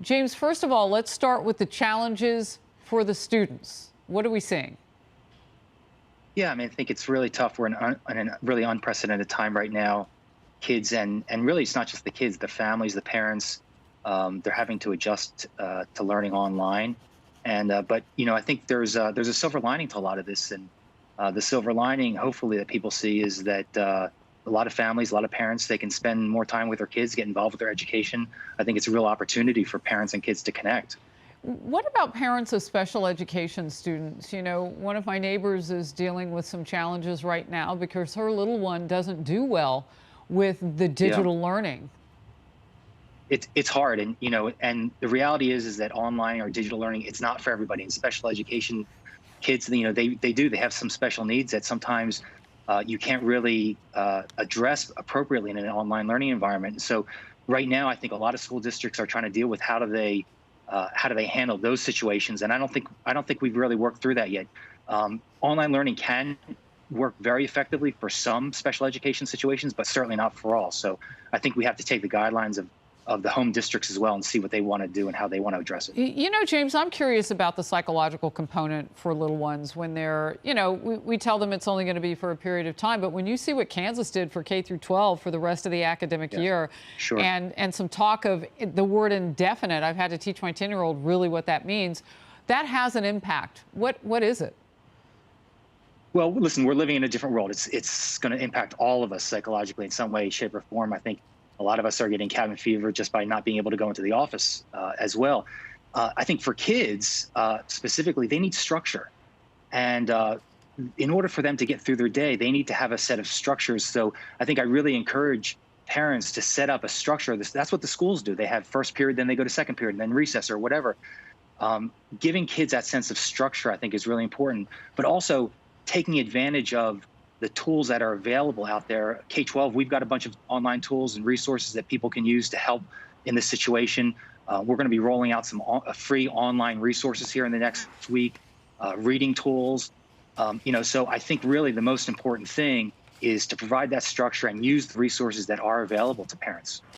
James, first of all, let's start with the challenges for the students. What are we seeing? Yeah, I mean, I think it's really tough. We're in a really unprecedented time right now. Kids and really, it's not just the kids, the families, the parents. They're having to adjust to learning online. But I think there's a silver lining to a lot of this, and the silver lining, hopefully, that people see is that a lot of families, a lot of parents, they can spend more time with their kids, get involved with their education. I think it's a real opportunity for parents and kids to connect. What about parents of special education students? One of my neighbors is dealing with some challenges right now because her little one doesn't do well with the Yeah. digital learning. It's hard, and the reality is that online or digital learning, it's not for everybody. In special education, kids, they have some special needs that sometimes you can't really address appropriately in an online learning environment. And so right now, I think a lot of school districts are trying to deal with how do they handle those situations, and I don't think we've really worked through that yet. Online learning can work very effectively for some special education situations, but certainly not for all. So I think we have to take the guidelines of the home districts as well and see what they want to do and how they want to address it. James, I'm curious about the psychological component for little ones when we tell them it's only going to be for a period of time. But when you see what Kansas did for K through 12 for the rest of the academic Yeah, year, sure. and some talk of the word indefinite, I've had to teach my 10-year-old really what that means. That has an impact. What is it? Well, listen, we're living in a different world. It's going to impact all of us psychologically in some way, shape, or form. I think a lot of us are getting cabin fever just by not being able to go into the office as well. I think for kids specifically, they need structure. And in order for them to get through their day, they need to have a set of structures. So I think I really encourage parents to set up a structure. That's what the schools do. They have first period, then they go to second period, and then recess or whatever. Giving kids that sense of structure, I think, is really important. But also taking advantage of the tools that are available out there. K-12, we've got a bunch of online tools and resources that people can use to help in this situation. We're going to be rolling out some free online resources here in the next week, reading tools. So I think really the most important thing is to provide that structure and use the resources that are available to parents.